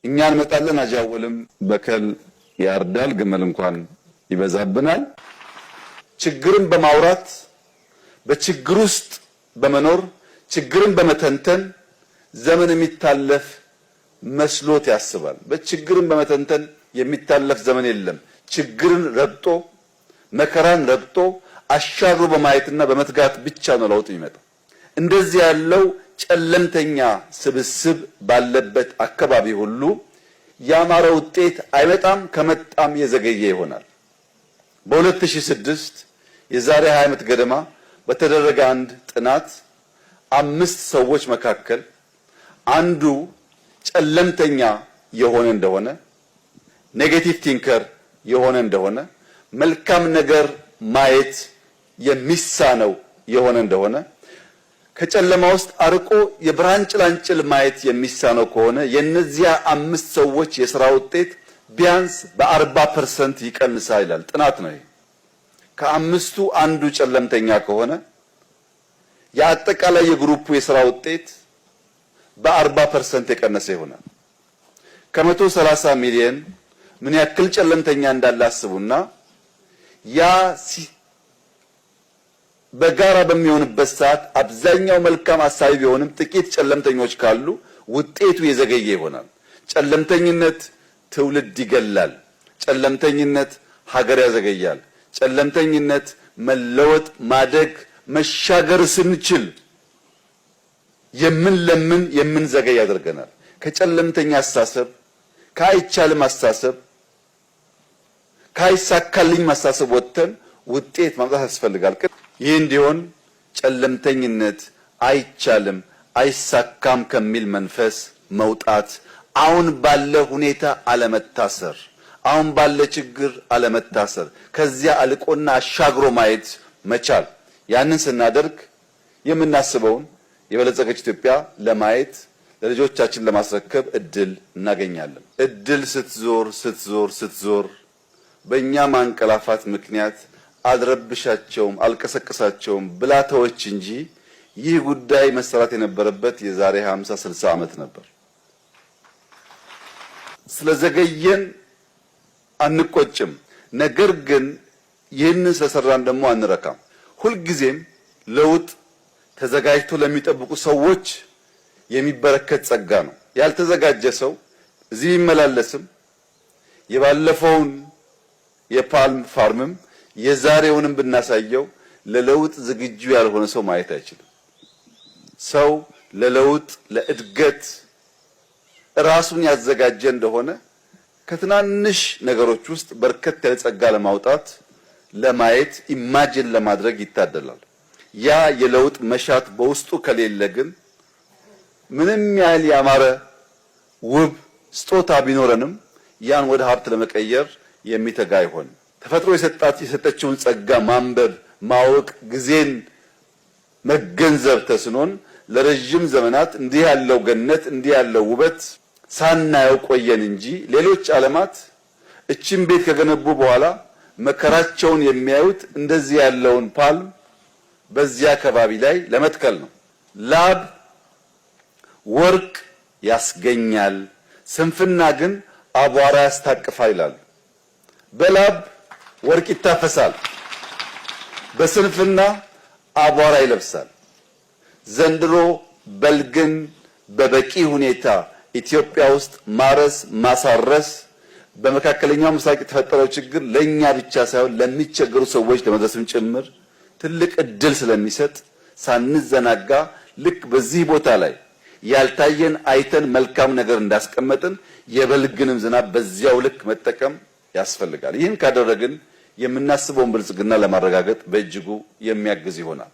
እኛ እንመጣለን አጃወልም በከል ያርዳል ግመል እንኳን ይበዛብናል። ችግርን በማውራት በችግር ውስጥ በመኖር ችግርን በመተንተን ዘመን የሚታለፍ መስሎት ያስባል። በችግርን በመተንተን የሚታለፍ ዘመን የለም። ችግርን ረግጦ መከራን ረግጦ አሻግሮ በማየትና በመትጋት ብቻ ነው ለውጥ የሚመጣው። እንደዚህ ያለው ጨለምተኛ ስብስብ ባለበት አካባቢ ሁሉ ያማረ ውጤት አይመጣም፣ ከመጣም የዘገየ ይሆናል። በ2006 የዛሬ 20 ዓመት ገደማ በተደረገ አንድ ጥናት 5 ሰዎች መካከል አንዱ ጨለምተኛ የሆነ እንደሆነ፣ ኔጌቲቭ ቲንከር የሆነ እንደሆነ፣ መልካም ነገር ማየት የሚሳነው የሆነ እንደሆነ፣ ከጨለማ ውስጥ አርቆ የብርሃን ጭላንጭል ማየት የሚሳነው ከሆነ የነዚያ 5 ሰዎች የሥራ ውጤት ቢያንስ በ40% ይቀንሳል ይላል ጥናት ነው። ከአምስቱ አንዱ ጨለምተኛ ከሆነ የአጠቃላይ የግሩፑ የሥራ ውጤት በ40% የቀነሰ ይሆናል። ከ130 ሚሊዮን ምን ያክል ጨለምተኛ እንዳለ አስቡና ያ በጋራ በሚሆንበት ሰዓት አብዛኛው መልካም አሳቢ ቢሆንም ጥቂት ጨለምተኞች ካሉ ውጤቱ የዘገየ ይሆናል። ጨለምተኝነት ትውልድ ይገላል። ጨለምተኝነት ሀገር ያዘገያል። ጨለምተኝነት መለወጥ፣ ማደግ፣ መሻገር ስንችል የምንለምን የምንዘገይ ያደርገናል። ከጨለምተኛ አስተሳሰብ፣ ከአይቻልም አስተሳሰብ፣ ከአይሳካልኝ አስተሳሰብ ወጥተን ውጤት ማምጣት ያስፈልጋል። ይህ እንዲሆን ጨለምተኝነት አይቻልም አይሳካም ከሚል መንፈስ መውጣት፣ አሁን ባለ ሁኔታ አለመታሰር፣ አሁን ባለ ችግር አለመታሰር፣ ከዚያ አልቆና አሻግሮ ማየት መቻል። ያንን ስናደርግ የምናስበውን የበለጸገች ኢትዮጵያ ለማየት ለልጆቻችን ለማስረከብ እድል እናገኛለን። እድል ስትዞር በእኛ ማንቀላፋት ምክንያት አልረብሻቸውም አልቀሰቀሳቸውም ብላተዎች እንጂ ይህ ጉዳይ መሰራት የነበረበት የዛሬ 50 60 ዓመት ነበር። ስለዘገየን አንቆጭም። ነገር ግን ይህንን ስለሰራን ደግሞ አንረካም። ሁልጊዜም ለውጥ ተዘጋጅቶ ለሚጠብቁ ሰዎች የሚበረከት ጸጋ ነው። ያልተዘጋጀ ሰው እዚህ ይመላለስም የባለፈውን የፓልም ፋርምም የዛሬውንም ብናሳየው ለለውጥ ዝግጁ ያልሆነ ሰው ማየት አይችልም። ሰው ለለውጥ ለእድገት ራሱን ያዘጋጀ እንደሆነ ከትናንሽ ነገሮች ውስጥ በርከት ያለ ጸጋ ለማውጣት ለማየት ኢማጂን ለማድረግ ይታደላል። ያ የለውጥ መሻት በውስጡ ከሌለ ግን ምንም ያህል ያማረ ውብ ስጦታ ቢኖረንም ያን ወደ ሀብት ለመቀየር የሚተጋ አይሆንም። ተፈጥሮ የሰጠችውን ጸጋ ማንበብ፣ ማወቅ፣ ጊዜን መገንዘብ ተስኖን ለረጅም ዘመናት እንዲህ ያለው ገነት እንዲህ ያለው ውበት ሳናየው ቆየን እንጂ ሌሎች ዓለማት እቺን ቤት ከገነቡ በኋላ መከራቸውን የሚያዩት እንደዚህ ያለውን ፓልም በዚያ አካባቢ ላይ ለመትከል ነው። ላብ ወርቅ ያስገኛል፣ ስንፍና ግን አቧራ ያስታቅፋል ይላሉ። በላብ ወርቅ ይታፈሳል፣ በስንፍና አቧራ ይለብሳል። ዘንድሮ በልግን በበቂ ሁኔታ ኢትዮጵያ ውስጥ ማረስ ማሳረስ በመካከለኛው ምስራቅ የተፈጠረው ችግር ለኛ ብቻ ሳይሆን ለሚቸገሩ ሰዎች ለመድረስም ጭምር ትልቅ እድል ስለሚሰጥ ሳንዘናጋ ልክ በዚህ ቦታ ላይ ያልታየን አይተን መልካም ነገር እንዳስቀመጥን የበልግንም ዝናብ በዚያው ልክ መጠቀም ያስፈልጋል። ይህን ካደረግን የምናስበውን ብልጽግና ለማረጋገጥ በእጅጉ የሚያግዝ ይሆናል።